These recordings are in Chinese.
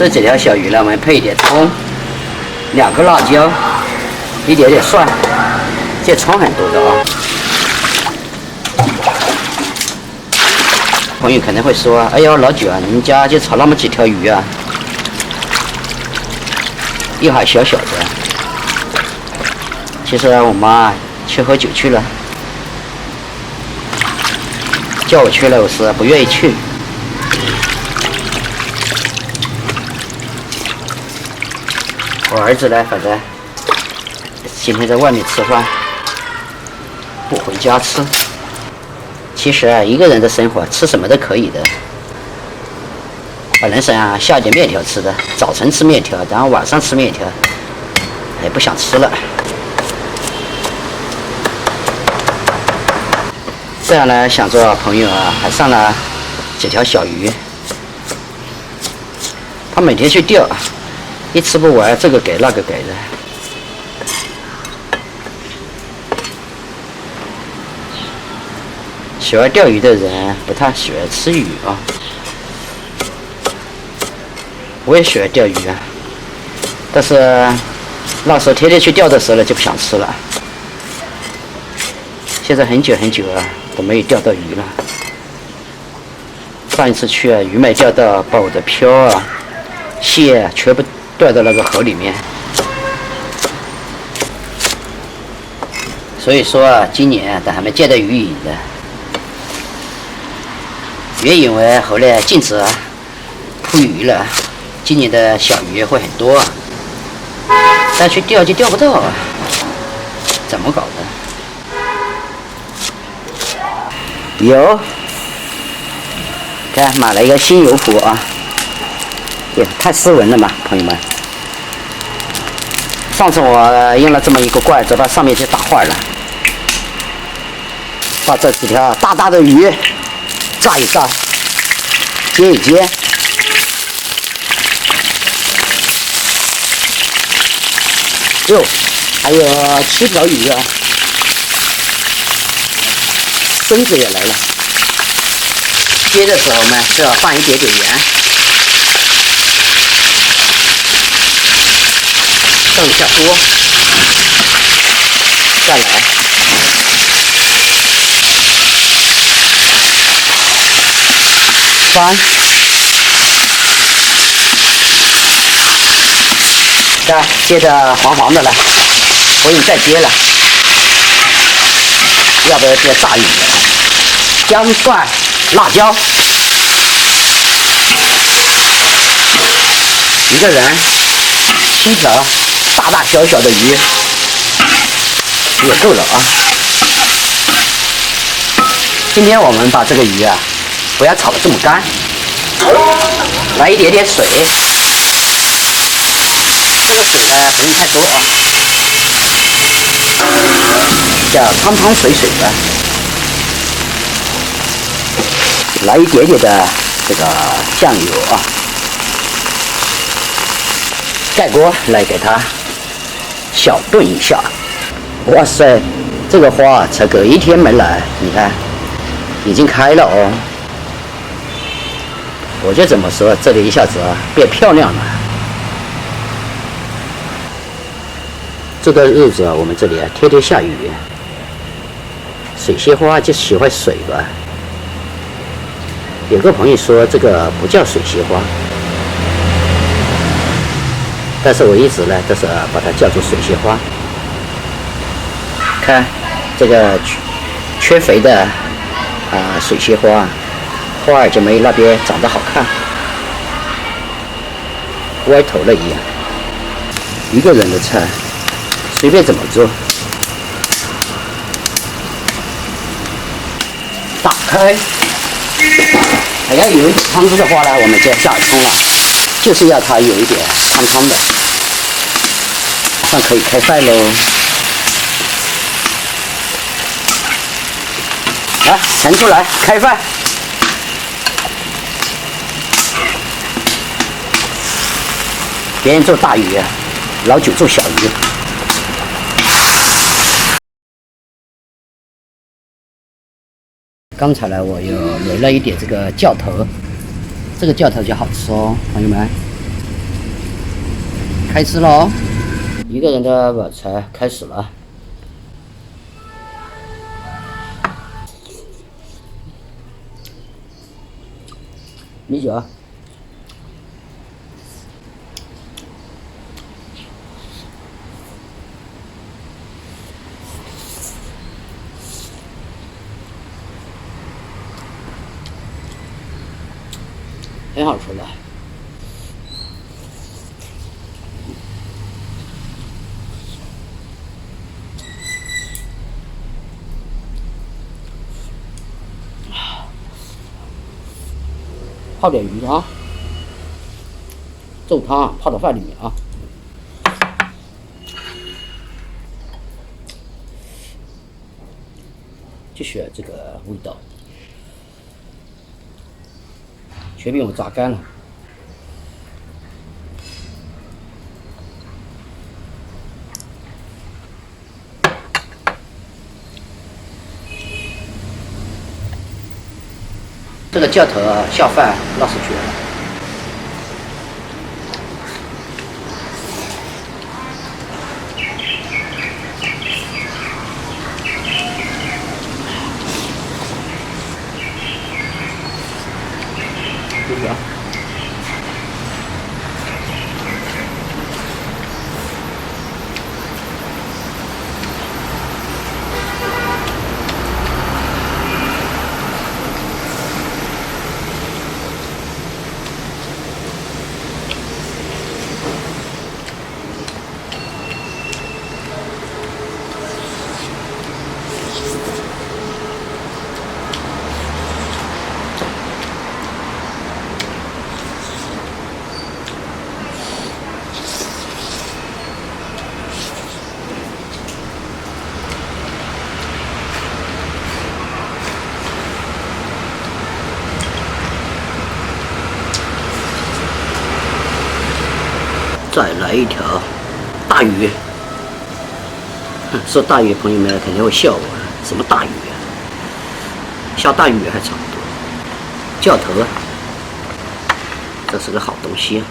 这几条小鱼呢，我们配一点葱，2个辣椒，一点点蒜，这葱很多的啊。朋友可能会说：“哎呦，老九啊，你们家就炒那么几条鱼啊？一海小小的。”其实我妈去喝酒去了，叫我去了，我是不愿意去。我儿子呢，反正今天在外面吃饭，不回家吃。其实啊，一个人的生活吃什么都可以的。本来想下一点面条吃的，早晨吃面条，然后晚上吃面条，也不想吃了。这样呢，想着朋友啊，还上了几条小鱼，他每天去钓。一吃不完，这个给那个给的。喜欢钓鱼的人不太喜欢吃鱼啊。我也喜欢钓鱼啊，但是那时候天天去钓的时候呢，就不想吃了。现在很久很久啊，都没有钓到鱼了。上一次去啊，鱼没钓到，把我的漂啊、蟹啊全部掉到那个河里面，所以说啊，今年都还没见到鱼影的。原以为后来禁止捕鱼了，今年的小鱼会很多，但去钓就钓不到啊，怎么搞的？油，看买了一个新油壶啊，也太斯文了嘛，朋友们。上次我用了这么一个罐子，把上面就打坏了。把这几条大大的鱼炸一炸，煎一煎。哟，还有7条鱼啊！孙子也来了。煎的时候呢，是要放一点点盐。上一下锅，再来翻，看接着黄黄的了，不用再接了。要不要接炸鱼？姜蒜、辣椒，一个人7条。大大小小的鱼也够了啊！今天我们把这个鱼啊，不要炒得这么干，来一点点水。这个水呢，不用太多啊，叫汤汤水水的。来一点点的这个酱油啊，盖锅来给它小炖一下。哇塞，这个花才隔1天没来，你看已经开了哦。我就这么说，这里一下子变漂亮了。这段日子啊，我们这里啊天天下雨，水仙花就喜欢水吧。有个朋友说这个不叫水仙花，但是我一直呢都是把它叫做水仙花。看这个缺肥的水仙花，花儿就没那边长得好看，歪头了一样。一个人的菜随便怎么做，打开。还要有一点汤汁的话呢，我们就下葱了，就是要它有一点汤汤的。马上可以开饭喽！来，盛出来，开饭。别人做大鱼，老九做小鱼。刚才呢，我又揉了一点这个酵头，这个酵头就好吃哦，朋友们。开始了哦，一个人的晚餐开始了。米酒，很好吃的。泡点鱼啊，这汤泡到饭里面啊。就选这个味道，全被我榨干了。这个浇头啊，下饭那是绝了。对吧？再来一条大鱼。说大鱼，朋友们肯定会笑我，什么大鱼啊？下大雨还差不多。教头啊，这是个好东西啊。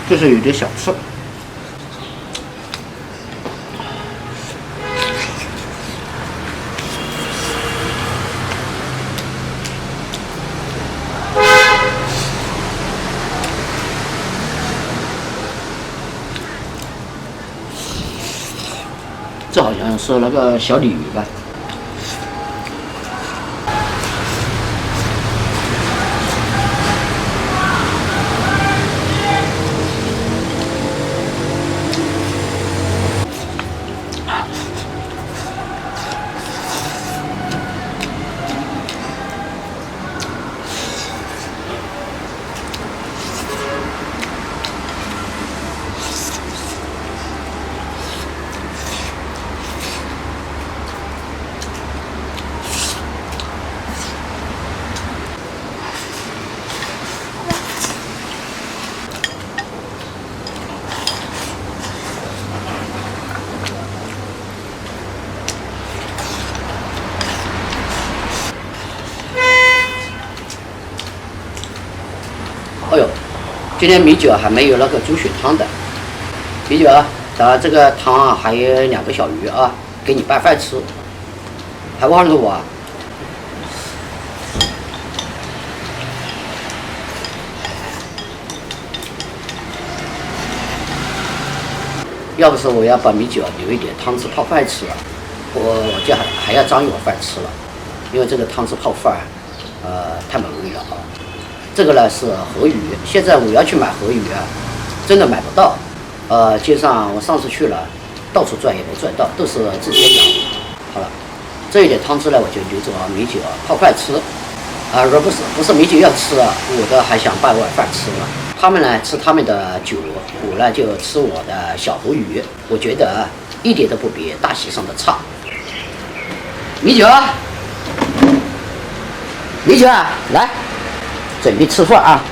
这是有点小吃。这好像是那个小鲤鱼吧。哎呦，今天米酒还没有那个猪血汤的。米酒啊，咱这个汤啊，还有2个小鱼啊，给你拌饭吃。还忘了我啊。要不是我要把米酒留一点汤汁泡饭吃了，我就还要张一碗饭吃了，因为这个汤汁泡饭太美味了啊！这个呢是河鱼，现在我要去买河鱼啊，真的买不到。街上我上次去了，到处转也没转到，都是自己养。好了，这一点汤汁呢，我就留着米酒泡快吃。如果不是米酒要吃啊，我的还想拌碗饭吃了。他们呢吃他们的酒，我呢就吃我的小河鱼。我觉得一点都不比大席上的差。米酒，米酒啊，来，准备吃饭啊！